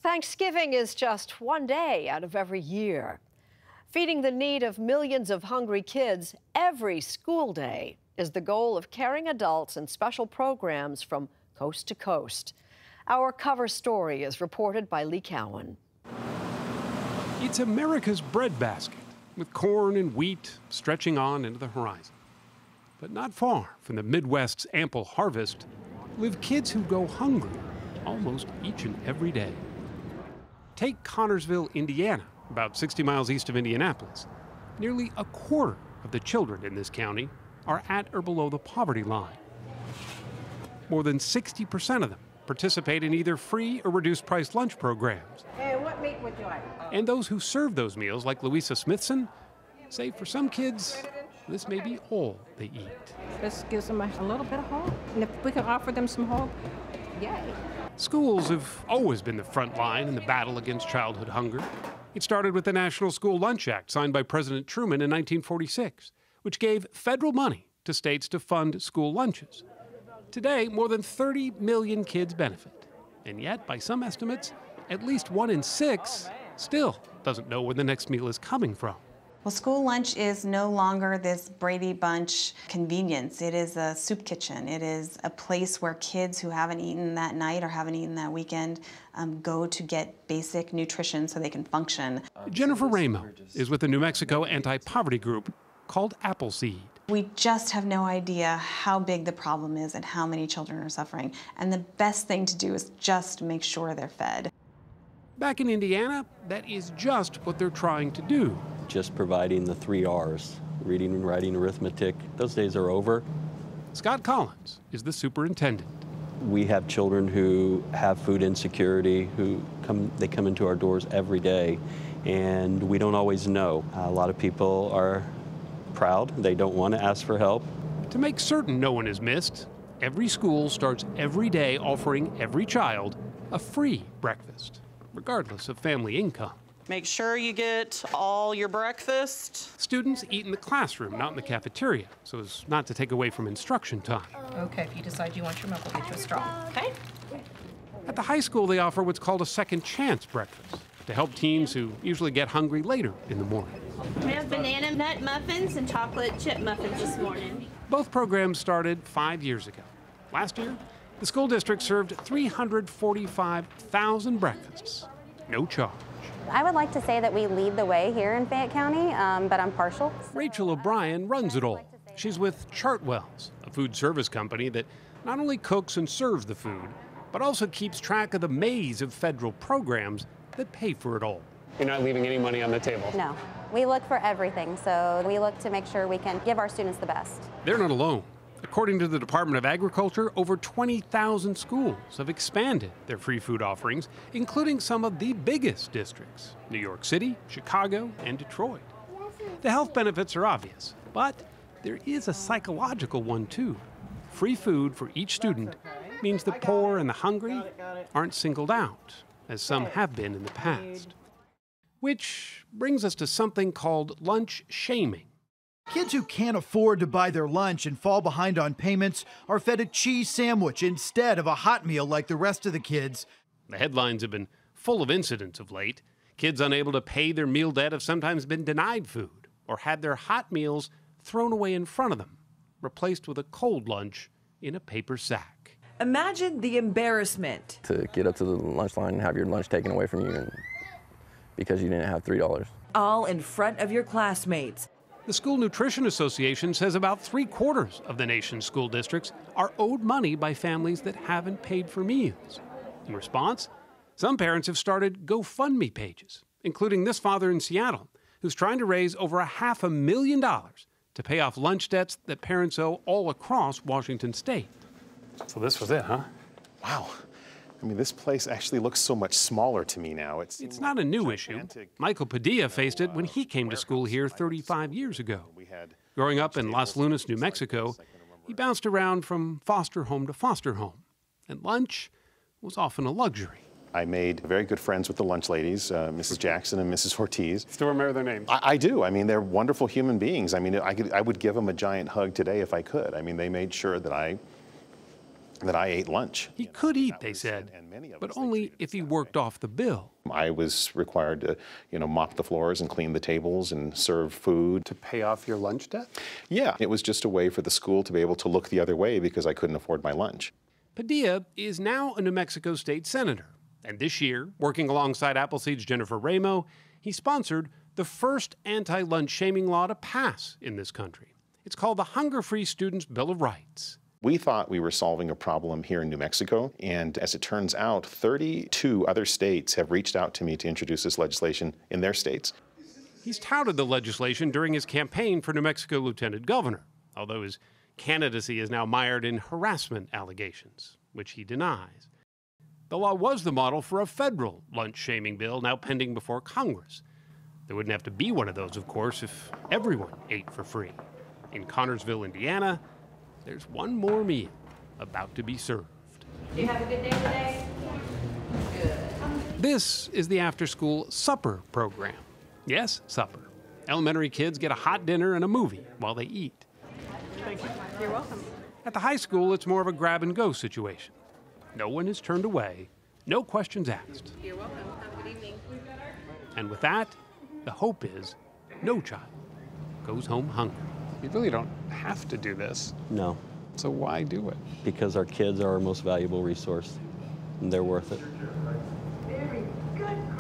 Thanksgiving is just one day out of every year. Feeding the need of millions of hungry kids every school day is the goal of caring adults and special programs from coast to coast. Our cover story is reported by Cowan. It's America's breadbasket, with corn and wheat stretching on into the horizon. But not far from the Midwest's ample harvest live kids who go hungry almost each and every day. Take Connorsville, Indiana, about 60 miles east of Indianapolis. Nearly a quarter of the children in this county are at or below the poverty line. More than 60% of them participate in either free or reduced price lunch programs. Hey, what meat would you like? And those who serve those meals, like Louisa Smithson, say for some kids, this may be all they eat. This gives them a little bit of hope. And if we can offer them some hope, yay. Schools have always been the front line in the battle against childhood hunger. It started with the National School Lunch Act signed by President Truman in 1946, which gave federal money to states to fund school lunches. Today, more than 30 million kids benefit. And yet, by some estimates, at least 1 in 6 still doesn't know where the next meal is coming from. Well, school lunch is no longer this Brady Bunch convenience. It is a soup kitchen. It is a place where kids who haven't eaten that night or haven't eaten that weekend go to get basic nutrition so they can function. Jennifer Ramo is with a New Mexico anti-poverty group called Appleseed. We just have no idea how big the problem is and how many children are suffering. And the best thing to do is just make sure they're fed. Back in Indiana, that is just what they're trying to do. Just providing the 3 R's, reading, writing, arithmetic. Those days are over. Scott Collins is the superintendent. We have children who have food insecurity, who come into our doors every day, and we don't always know. A lot of people are proud. They don't want to ask for help. To make certain no one is missed, every school starts every day offering every child a free breakfast, regardless of family income. Make sure you get all your breakfast. Students eat in the classroom, not in the cafeteria, so as not to take away from instruction time. Okay, if you decide you want your milk, we'll get you a straw, okay? At the high school, they offer what's called a second chance breakfast to help teens who usually get hungry later in the morning. We have banana nut muffins and chocolate chip muffins this morning. Both programs started 5 years ago. Last year, the school district served 345,000 breakfasts, no charge. I would like to say that we lead the way here in Fayette County, but I'm partial. Rachel O'Brien runs it all. She's with Chartwells, a food service company that not only cooks and serves the food, but also keeps track of the maze of federal programs that pay for it all. You're not leaving any money on the table? No. We look for everything, so we look to make sure we can give our students the best. They're not alone. According to the Department of Agriculture, over 20,000 schools have expanded their free food offerings, including some of the biggest districts, New York City, Chicago, and Detroit. The health benefits are obvious, but there is a psychological one too. Free food for each student means the poor and the hungry aren't singled out, as some have been in the past. Which brings us to something called lunch shaming. Kids who can't afford to buy their lunch and fall behind on payments are fed a cheese sandwich instead of a hot meal like the rest of the kids. The headlines have been full of incidents of late. Kids unable to pay their meal debt have sometimes been denied food or had their hot meals thrown away in front of them, replaced with a cold lunch in a paper sack. Imagine the embarrassment. To get up to the lunch line and have your lunch taken away from you because you didn't have $3. All in front of your classmates. The School Nutrition Association says about 3/4 of the nation's school districts are owed money by families that haven't paid for meals. In response, some parents have started GoFundMe pages, including this father in Seattle, who's trying to raise over $500,000 to pay off lunch debts that parents owe all across Washington state. So this was it, huh? Wow. I mean, this place actually looks so much smaller to me now. It's not a new issue. Michael Padilla faced it when he came to school here 35 years ago. Growing up in Las Lunas, New Mexico, he bounced around from foster home to foster home, and lunch was often a luxury. I made very good friends with the lunch ladies, Mrs. Jackson and Mrs. Ortiz. Still remember their names? I do. I mean, they're wonderful human beings. I mean, I would give them a giant hug today if I could. I mean, they made sure that I that I ate lunch. He could eat, they said, but only if he worked off the bill. I was required to, mop the floors and clean the tables and serve food. To pay off your lunch debt? Yeah, it was just a way for the school to be able to look the other way because I couldn't afford my lunch. Padilla is now a New Mexico state senator, and this year, working alongside Appleseed's Jennifer Ramo, he sponsored the first anti-lunch shaming law to pass in this country. It's called the Hunger-Free Students' Bill of Rights. We thought we were solving a problem here in New Mexico, and as it turns out, 32 other states have reached out to me to introduce this legislation in their states. He's touted the legislation during his campaign for New Mexico lieutenant governor, although his candidacy is now mired in harassment allegations, which he denies. The law was the model for a federal lunch shaming bill now pending before Congress. There wouldn't have to be one of those, of course, if everyone ate for free. In Connersville, Indiana, there's one more meal about to be served. Do you have a good day today? Good. This is the after-school supper program. Yes, supper. Elementary kids get a hot dinner and a movie while they eat. Thank you. You're welcome. At the high school, it's more of a grab-and-go situation. No one is turned away, no questions asked. You're welcome. Have a good evening. And with that, the hope is no child goes home hungry. You really don't have to do this. No. So why do it? Because our kids are our most valuable resource, and they're worth it. Very good.